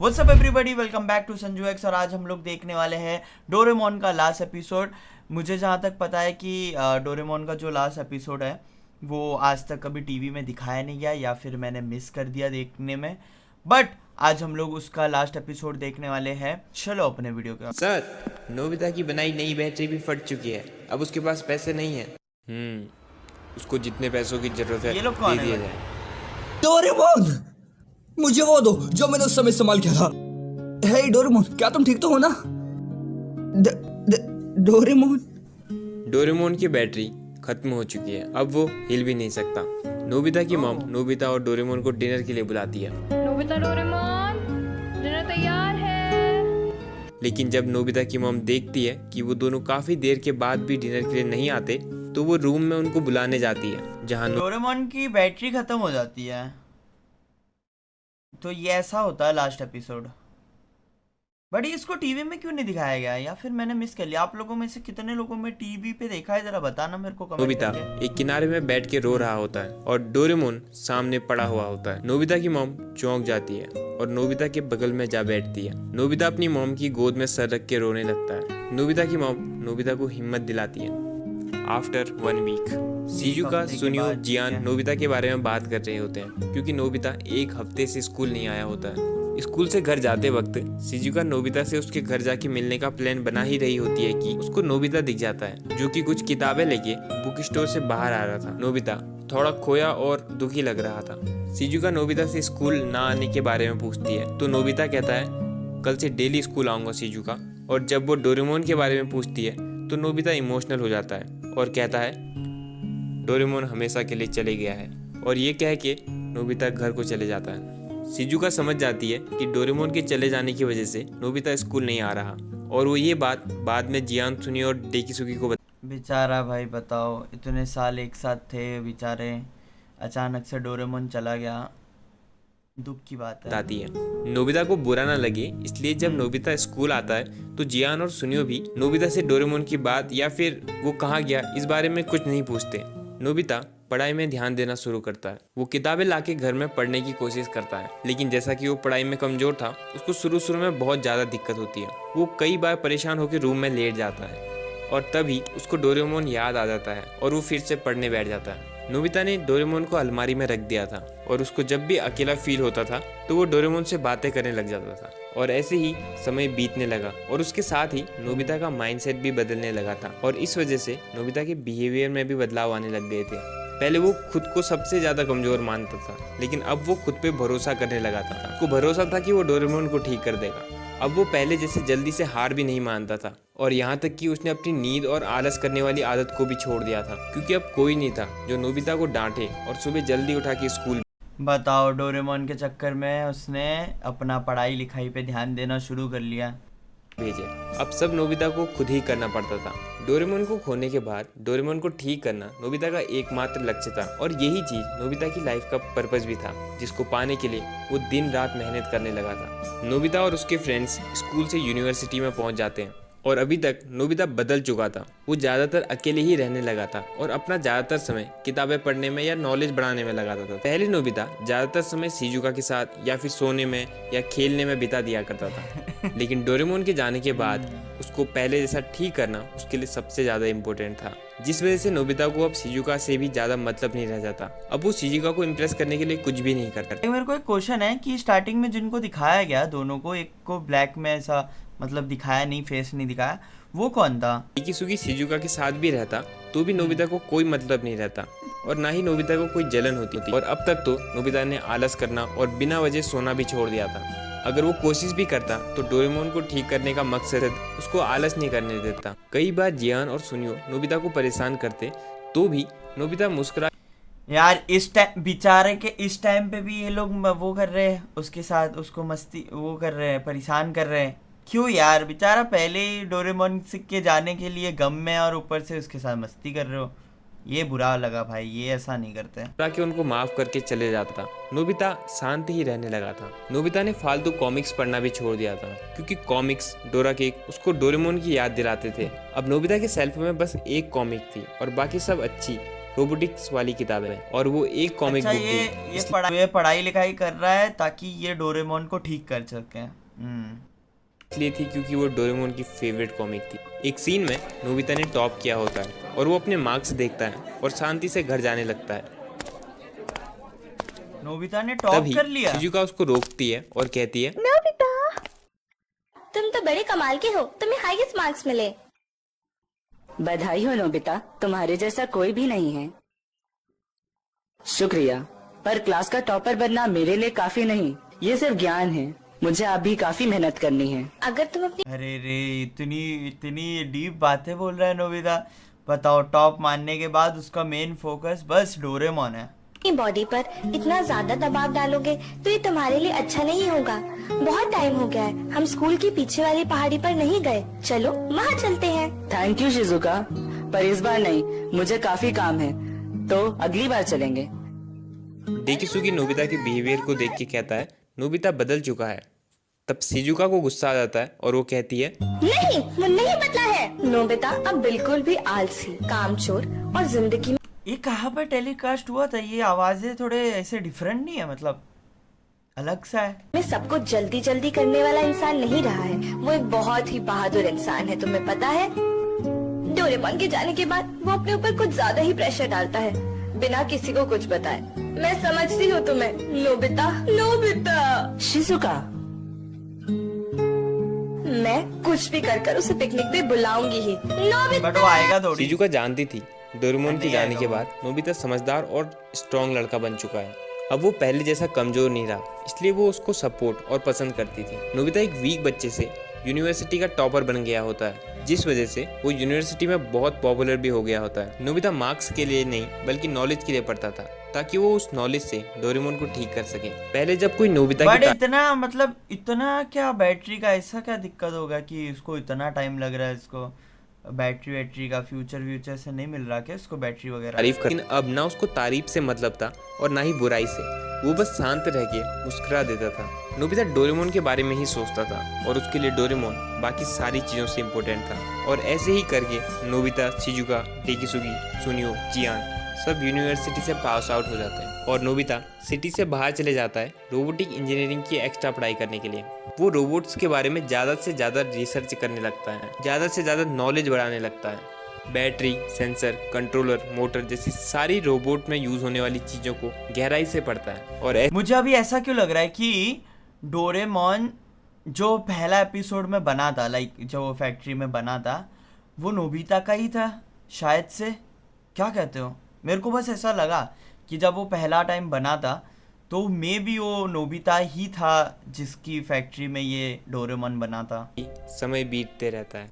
What's up everybody, welcome back to Sanju X. और आज हम लोग देखने वाले हैं डोरेमोन का लास्ट एपिसोड। मुझे जहाँ तक पता है कि डोरेमोन का जो लास्ट एपिसोड है वो आज तक कभी टीवी में दिखाया नहीं गया या फिर मैंने मिस कर दिया देखने में। बट आज हम लोग उसका लास्ट एपिसोड देखने वाले हैं। चलो अपने वीडियो का। सर, नोबिता की बनाई नई बैटरी भी फट चुकी है। अब उसके पास पैसे नहीं है। उसको जितने पैसों की जरूरत है ये लोग कौन दे है दिया भाई? जाए। डोरेमोन, मुझे वो दो जो मैंने उस समय इस्तेमाल किया था। हे डोरेमोन, क्या तुम ठीक तो हो ना? डोरेमोन। डोरेमोन की बैटरी खत्म हो चुकी है, अब वो हिल भी नहीं सकता। नोबिता की मॉम नोबिता और डोरेमोन को डिनर के लिए बुलाती है। नोबिता, डोरेमोन, डिनर तैयार है। लेकिन जब नोबिता की मॉम देखती है कि वो दोनों काफी देर के बाद भी डिनर के लिए नहीं आते, तो वो रूम में उनको बुलाने जाती है जहाँ डोरेमोन की बैटरी खत्म हो जाती है। तो ये ऐसा होता है लास्ट एपिसोड। बट इसको टीवी में क्यों नहीं दिखाया गया, या फिर मैंने मिस कर लिया? आप लोगों में से कितने लोगों में टीवी पे देखा है, जरा बताना मेरे को कमेंट नोबिता करके। एक किनारे में बैठ के रो रहा होता है और डोरेमोन सामने पड़ा हुआ होता है। नोबिता की मॉम चौंक जाती है और नोबिता के बगल में जा बैठती है। नोबिता अपनी मॉम की गोद में सर रख के रोने लगता है। नोबिता की मॉम नोबिता को हिम्मत दिलाती है। आफ्टर 1 वीक शिजुका, सुनियो, जियान नोबिता के बारे में बात कर रहे होते हैं क्योंकि नोबिता एक हफ्ते से स्कूल नहीं आया होता है। स्कूल से घर जाते वक्त शिजुका नोबिता से उसके घर जाके मिलने का प्लान बना ही रही होती है कि उसको नोबिता दिख जाता है जो कि कुछ किताबें लेके बुक स्टोर से बाहर आ रहा था। नोबिता थोड़ा खोया और दुखी लग रहा था। शिजुका नोबिता से स्कूल ना आने के बारे में पूछती है तो नोबिता कहता है कल से डेली स्कूल आऊंगा शिजुका। और जब वो डोरेमोन के बारे में पूछती है तो नोबिता इमोशनल हो जाता है और कहता है डोरेमोन हमेशा के लिए चले गया है। और ये कह के नोबिता घर को चले जाता है। शिजुका समझ जाती है कि डोरेमोन के चले जाने की वजह से नोबिता स्कूल नहीं आ रहा और वो ये बात बाद में जियान, सुनियो और डेकिसुकी को बेचारा भाई, बताओ इतने साल एक साथ थे बेचारे, अचानक से डोरेमोन चला गया। दुख की बात है। बताती है। नोबिता को बुरा ना लगे इसलिए जब नोबिता स्कूल आता है तो जियान और सुनियो भी नोबिता से डोरेमोन की बात या फिर वो कहाँ गया इस बारे में कुछ नहीं पूछते। नोबिता पढ़ाई में ध्यान देना शुरू करता है। वो किताबें लाके घर में पढ़ने की कोशिश करता है, लेकिन जैसा कि वो पढ़ाई में कमजोर था उसको शुरू में बहुत ज़्यादा दिक्कत होती है। वो कई बार परेशान होकर रूम में लेट जाता है और तभी उसको डोरेमोन याद आ जाता है और वो फिर से पढ़ने बैठ जाता है। नोबिता ने डोरेमोन को अलमारी में रख दिया था और उसको जब भी अकेला फील होता था तो वो डोरेमोन से बातें करने लग जाता था। और ऐसे ही समय बीतने लगा और उसके साथ ही नोबिता का माइंडसेट भी बदलने लगा था और इस वजह से नोबिता के बिहेवियर में भी बदलाव आने लग गए थे। पहले वो खुद को सबसे ज्यादा कमजोर मानता था, लेकिन अब वो खुद पे भरोसा करने लगा था। उसको भरोसा था कि वो डोरेमोन को ठीक कर देगा। अब वो पहले जैसे जल्दी से हार भी नहीं मानता था और यहाँ तक कि उसने अपनी नींद और आलस करने वाली आदत को भी छोड़ दिया था क्योंकि अब कोई नहीं था जो नोबिता को डांटे और सुबह जल्दी उठा के स्कूल बताओ, डोरेमोन के चक्कर में उसने अपना पढ़ाई लिखाई पे ध्यान देना शुरू कर लिया। भेजे। अब सब नोबिता को खुद ही करना पड़ता था। डोरेमोन को खोने के बाद डोरेमोन को ठीक करना नोबिता का एकमात्र लक्ष्य था और यही चीज नोबिता की लाइफ का पर्पस भी था जिसको पाने के लिए वो दिन रात मेहनत करने लगा था। नोबिता और उसके फ्रेंड्स स्कूल से यूनिवर्सिटी में पहुंच जाते हैं और अभी तक नोबिता बदल चुका था। वो ज़्यादातर अकेले ही रहने लगा था और अपना ज़्यादातर समय किताबें पढ़ने में या नॉलेज बढ़ाने में लगाता था। पहले नोबिता ज़्यादातर समय शिजुका के साथ या फिर सोने में या खेलने में बिता दिया करता था, लेकिन डोरेमोन के जाने के बाद उसको पहले जैसा ठीक करना उसके लिए सबसे ज़्यादा इम्पोर्टेंट था, जिस वजह से नोबिता को अब शिजुका से भी ज़्यादा मतलब नहीं रह जाता। अब वो शिजुका को इम्प्रेस करने के लिए कुछ भी नहीं करता। मेरे को एक क्वेश्चन है कि स्टार्टिंग में जिनको दिखाया गया दोनों को, एक को ब्लैक में ऐसा मतलब दिखाया नहीं, फेस नहीं दिखाया, वो कौन था? डेकिसुकी शिजुका के साथ भी रहता तो भी नोबिता को कोई मतलब नहीं रहता और ना ही नोबिता को कोई जलन होती थी। और अब तक तो नोबिता ने आलस करना और बिना वजह सोना भी छोड़ दिया था। अगर वो कोशिश भी करता तो डोरेमोन को ठीक करने का मकसद उसको आलस नहीं करने देता। कई बार जियान और सुनियो नोबिता को परेशान करते तो भी नोबिता मुस्कुरा। यार इस टाइम बेचारे के इस टाइम पे भी ये लोग वो कर रहे हैं उसके साथ, उसको मस्ती वो कर रहे हैं, परेशान कर रहे हैं। क्यों यार? बेचारा पहले ही डोरेमोन के जाने के लिए गम में और ऊपर से उसके साथ मस्ती कर रहे हो। ये बुरा लगा भाई, ये ऐसा नहीं करते। कि उनको माफ करके चले जाता था। नोबिता शांत ही रहने लगा था। नोबिता ने फालतू कॉमिक्स पढ़ना भी छोड़ दिया था क्योंकि कॉमिक्स, डोरा केक उसको डोरेमोन की याद दिलाते थे। अब नोबिता के सेल्फ में बस एक कॉमिक थी और बाकी सब अच्छी रोबोटिक्स वाली किताब है और वो एक कॉमिक अच्छा, बुक भी ये पढ़ाई लिखाई कर रहा है ताकि ये डोरेमोन को ठीक कर सके। इसलिए थी क्योंकि वो डोरेमोन की फेवरेट कॉमिक थी। एक सीन में नोबिता ने टॉप किया होता है और वो अपने मार्क्स देखता है और शांति से घर जाने लगता है। नोबिता ने टॉप तभी कर लिया। शिजुका उसको रोकती है और कहती है, नोबिता, तुम तो बड़े कमाल के हो, तुम्हें हाईएस्ट मार्क्स मिले। बधाई हो नोबिता, तुम्हारे जैसा कोई भी नहीं है। शुक्रिया, पर क्लास का टॉपर बनना मेरे लिए काफी नहीं, ये सिर्फ ज्ञान है। मुझे अभी काफी मेहनत करनी है। अगर तुम अपनी अरे रे, इतनी इतनी डीप बातें बोल रहा है नोबिता। बताओ, टॉप मानने के बाद उसका मेन फोकस बस डोरेमोन है। बॉडी पर इतना ज्यादा दबाव डालोगे तो ये तुम्हारे लिए अच्छा नहीं होगा। बहुत टाइम हो गया है, हम स्कूल के पीछे वाली पहाड़ी पर नहीं गए। चलो वहाँ चलते हैं। थैंक यू शिजुका, पर इस बार नहीं, मुझे काफी काम है, तो अगली बार चलेंगे। डेकिसुगी नोबिता के बिहेवियर को देख के कहता है, नोबिता बदल चुका है। तब शिजुका को गुस्सा आ जाता है और वो कहती है, नहीं, वो नहीं बदला है। नोबिता अब बिल्कुल भी आलसी, कामचोर और जिंदगी ये कहाँ पर टेलीकास्ट हुआ था? ये आवाजें थोड़े ऐसे डिफरेंट नहीं है, मतलब अलग सा है। में सब कुछ जल्दी जल्दी करने वाला इंसान नहीं रहा है। वो एक बहुत ही बहादुर इंसान है, तुम्हें पता है। डोरेमोन के जाने के बाद वो अपने ऊपर कुछ ज्यादा ही प्रेशर डालता है, बिना किसी को कुछ बताए। मैं समझती हूँ तुम्हें नोबिता। नोबिता, शिजुका, मैं कुछ भी कर उसे पिकनिक पे बुलाऊंगी ही। नोबिता, बट वो आएगा थोड़ी। शिजुका जानती थी डोरेमोन के नहीं जाने के आएगा बाद नोबिता समझदार और स्ट्रॉन्ग लड़का बन चुका है। अब वो पहले जैसा कमजोर नहीं रहा, इसलिए वो उसको सपोर्ट और पसंद करती थी। नोबिता एक वीक बच्चे से यूनिवर्सिटी का टॉपर बन गया होता है, जिस वजह से वो यूनिवर्सिटी में बहुत पॉपुलर भी हो गया होता है। नोबिता मार्क्स के लिए नहीं बल्कि नॉलेज के लिए पढ़ता था, ताकि वो उस नॉलेज से डोरेमोन को ठीक कर सके। पहले जब कोई नोबिता बट की इतना, मतलब इतना क्या बैटरी का ऐसा क्या दिक्कत होगा कि इसको इतना टाइम लग रहा है? इसको बैटरी का फ्यूचर से नहीं मिल रहा क्या इसको बैटरी वगैरह? तारीफ कर, लेकिन अब ना उसको तारीफ से मतलब था और ना ही बुराई से। वो बस शांत रह के मुस्कुरा देता था। नोबिता डोरेमोन के बारे में ही सोचता था और उसके लिए डोरेमोन बाकी सारी चीजों से इम्पोर्टेंट था। और ऐसे ही करके नोबिता, शिजुका, डेकिसुगी, सुनियो, जियान सब यूनिवर्सिटी से पास आउट हो जाते हैं और नोबिता सिटी से बाहर चले जाता है रोबोटिक इंजीनियरिंग की एक्स्ट्रा पढ़ाई करने के लिए। वो रोबोट्स के बारे में ज़्यादा से ज़्यादा रिसर्च करने लगता है, ज़्यादा से ज़्यादा नॉलेज बढ़ाने लगता है। बैटरी, सेंसर, कंट्रोलर, मोटर जैसी सारी रोबोट में यूज़ होने वाली चीज़ों को गहराई से पढ़ता है। और मुझे अभी ऐसा क्यों लग रहा है कि डोरेमोन जो पहला एपिसोड में बना था, लाइक जो फैक्ट्री में बना था, वो नोबिता का ही था शायद से। क्या कहते हो? मेरे को बस ऐसा लगा कि जब वो पहला टाइम बना था तो मे बी वो नोबिता ही था जिसकी फैक्ट्री में ये डोरेमोन बना था। समय बीतते रहता है।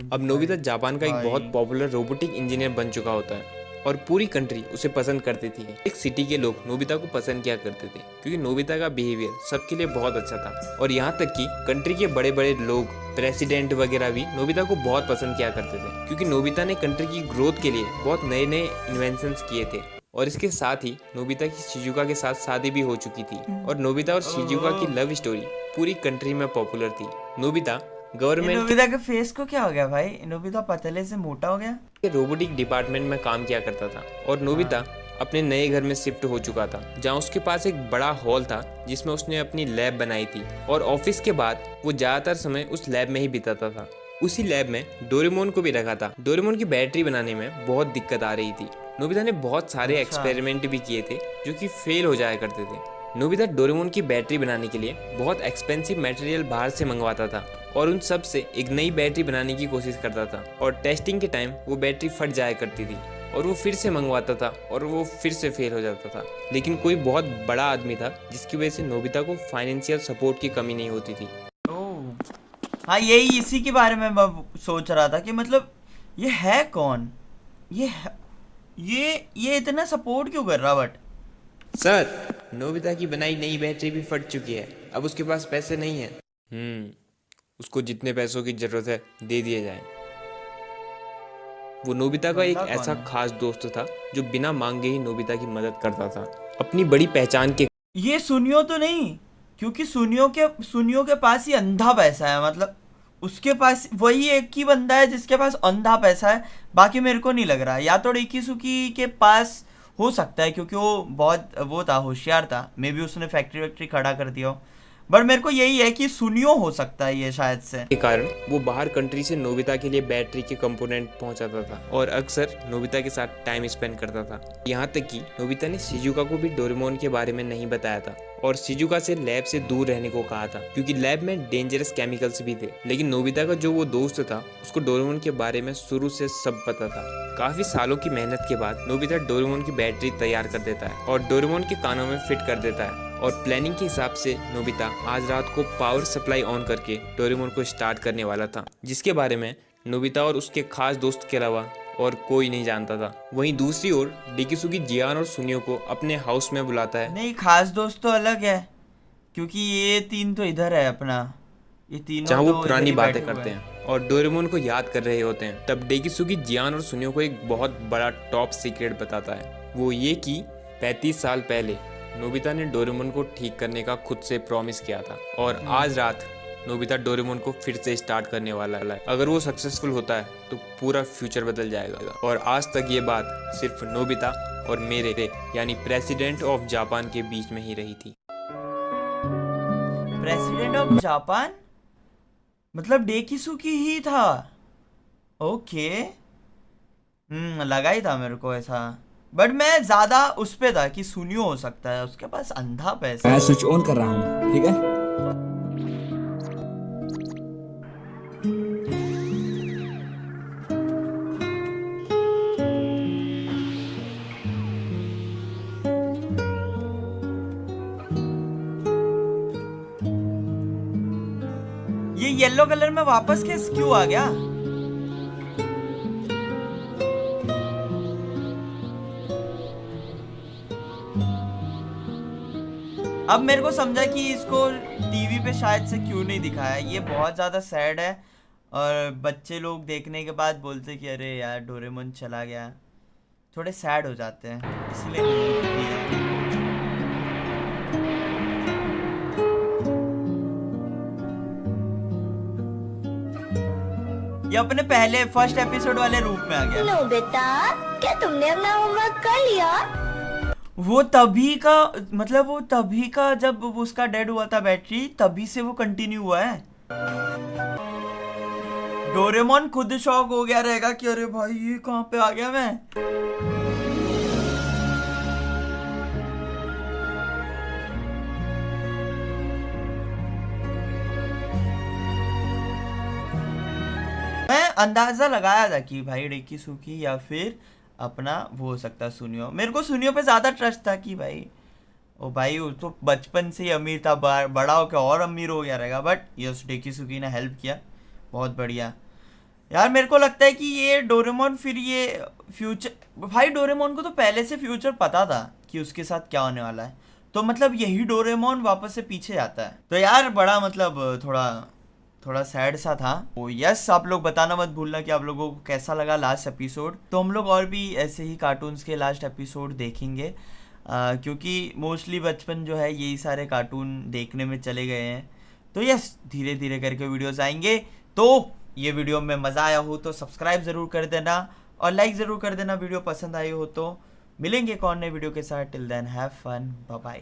अब नोबिता जापान का एक बहुत पॉपुलर रोबोटिक इंजीनियर बन चुका होता है और पूरी कंट्री उसे पसंद करती थी। एक सिटी के लोग नोबिता को पसंद किया करते थे क्योंकि नोबिता का बिहेवियर सबके लिए बहुत अच्छा था। और यहाँ तक कि कंट्री के बड़े बड़े लोग, प्रेसिडेंट वगैरह भी नोबिता को बहुत पसंद किया करते थे क्योंकि नोबिता ने कंट्री की ग्रोथ के लिए बहुत नए नए इन्वेंशंस किए थे। और इसके साथ ही नोबिता की शिजुका के साथ शादी भी हो चुकी थी और नोबिता और शिजुका की लव स्टोरी पूरी कंट्री में पॉपुलर थी। नोबिता गवर्नमेंट नोबिता के फेस को क्या हो गया भाई? नोबिता पतले से मोटा हो गया। के रोबोटिक डिपार्टमेंट में काम किया करता था और नोबिता अपने नए घर में शिफ्ट हो चुका था, जहां उसके पास एक बड़ा हॉल था जिसमें उसने अपनी लैब बनाई थी। और ऑफिस के बाद वो ज्यादातर समय उस लैब में ही बिताता था। उसी लैब में डोरेमोन को भी रखा था। डोरेमोन की बैटरी बनाने में बहुत दिक्कत आ रही थी। नोबिता ने बहुत सारे एक्सपेरिमेंट भी किए थे जो कि फेल हो जाया करते थे। नोबिता डोरेमोन की बैटरी बनाने के लिए बहुत एक्सपेंसिव मटेरियल बाहर से मंगवाता था और उन सब से एक नई बैटरी बनाने की कोशिश करता था। और टेस्टिंग के टाइम वो बैटरी फट जाया करती थी और वो फिर से मंगवाता था और वो फिर से फेल हो जाता था। लेकिन कोई बहुत बड़ा आदमी था जिसकी वजह से नोबिता को फाइनेंशियल सपोर्ट की कमी नहीं होती थी। हाँ, यही इसी के बारे में मैं सोच रहा था कि मतलब ये है कौन? ये इतना सपोर्ट क्यों कर रहा? बट सर, नोबिता की बनाई नई बैटरी भी फट चुकी है, अब उसके पास पैसे नहीं है। उसको जितने पैसों की जरूरत है दे दिए जाएं। वो नोबिता का एक ऐसा खास दोस्त था जो बिना मांगे ही नोबिता की मदद करता था अपनी बड़ी पहचान के। ये सुनियो तो नहीं? क्योंकि सुनियो के पास ही अंधा पैसा है, मतलब उसके पास वही एक ही बंदा है जिसके पास अंधा पैसा है, बाकी मेरे को नहीं लग रहा। या तो डेकिसुकी के पास हो सकता है क्योंकि वो बहुत वो था, होशियार था, मे बी उसने फैक्ट्री वैक्ट्री खड़ा कर दिया हो, बट मेरे को यही है कि सुनियो हो सकता है ये शायद से। के कारण वो बाहर कंट्री से नोबिता के लिए बैटरी के कंपोनेंट पहुंचाता था और अक्सर नोबिता के साथ टाइम स्पेंड करता था। यहाँ तक कि नोबिता ने शिजुका को भी डोरेमोन के बारे में नहीं बताया था और शिजुका से लैब से दूर रहने को कहा था क्योंकि लैब में डेंजरस केमिकल्स भी थे। लेकिन नोबिता का जो वो दोस्त था उसको डोरेमोन के बारे में शुरू से सब पता था। काफी सालों की मेहनत के बाद नोबिता डोरेमोन की बैटरी तैयार कर देता है और डोरेमोन के कानों में फिट कर देता है और प्लानिंग के हिसाब से नोबिता आज रात को पावर सप्लाई ऑन करके डोरेमोन को स्टार्ट करने वाला था, जिसके बारे में नोबिता और उसके खास दोस्त के अलावा और कोई नहीं जानता था। वहीं दूसरी ओर डेकिसुकी जियान और सुनियो को अपने हाउस में बुलाता है। नहीं, खास दोस्त तो अलग है क्योंकि ये तीन तो इधर है अपना, ये तीनों जहाँ तो वो इधर पुरानी ही बातें बैठे हुए करते हैं और डोरेमोन को याद कर रहे होते हैं। तब डेकिसुकी जियान और सुनियो को एक बहुत बड़ा टॉप सीक्रेट बताता है, वो ये कि 35 साल पहले नोबिता ने डोरेमोन को ठीक करने का खुद से प्रॉमिस किया था और आज रात नोबिता डोरेमोन को फिर से स्टार्ट करने वाला है। अगर वो सक्सेसफुल होता है तो पूरा फ्यूचर बदल जाएगा। और आज तक ये बात सिर्फ नोबिता और मेरे यानी प्रेसिडेंट ऑफ जापान के बीच में ही रही थी। प्रेसिडेंट ऑफ जापान मतलब डेकिसुकी ही था। ओके, लगा ही था मेरे को ऐसा, बट मैं ज्यादा उस पे था कि सुनियो हो सकता है, उसके पास अंधा पैसा मैं है। स्विच ऑन कर रहा हूँ, ठीक है। ये येलो कलर में वापस कैसे क्यों आ गया? अब मेरे को समझा कि इसको टीवी पे शायद से क्यों नहीं दिखाया। ये बहुत ज़्यादा सैड है और बच्चे लोग देखने के बाद बोलते कि अरे यार डोरेमोन चला गया, थोड़े सैड हो जाते हैं, इसलिए नहीं दिखाया। ये अपने पहले फर्स्ट एपिसोड वाले रूप में आ गया। नोबिता, क्या तुमने अपना होमवर्क कर लिया? वो तभी का मतलब वो तभी का जब उसका डेड हुआ था बैटरी, तभी से वो कंटिन्यू हुआ है। डोरेमोन खुद शॉक हो गया रहेगा कि अरे भाई ये कहाँ पे आ गया मैं। मैं अंदाजा लगाया था कि भाई डेकिसुकी या फिर अपना वो हो सकता है सुनियो। मेरे को सुनियो पे ज्यादा ट्रस्ट था कि भाई ओ भाई वो तो बचपन से ही अमीर था, बड़ा होकर और अमीर हो गया रहेगा, बट यस डेकिसुकी ने हेल्प किया, बहुत बढ़िया। यार मेरे को लगता है कि ये डोरेमोन फिर ये फ्यूचर, भाई डोरेमोन को तो पहले से फ्यूचर पता था कि उसके साथ क्या होने वाला है, तो मतलब यही डोरेमोन वापस से पीछे आता है। तो यार बड़ा मतलब थोड़ा सैड सा था। तो यस, आप लोग बताना मत भूलना कि आप लोगों को कैसा लगा लास्ट एपिसोड। तो हम लोग और भी ऐसे ही कार्टून्स के लास्ट एपिसोड देखेंगे, क्योंकि मोस्टली बचपन जो है यही सारे कार्टून देखने में चले गए हैं। तो यस, धीरे धीरे करके वीडियोस आएंगे। तो ये वीडियो में मज़ा आया हो तो सब्सक्राइब ज़रूर कर देना और लाइक ज़रूर कर देना वीडियो पसंद आई हो तो। मिलेंगे एक और नए वीडियो के साथ। Till then have fun, bye bye.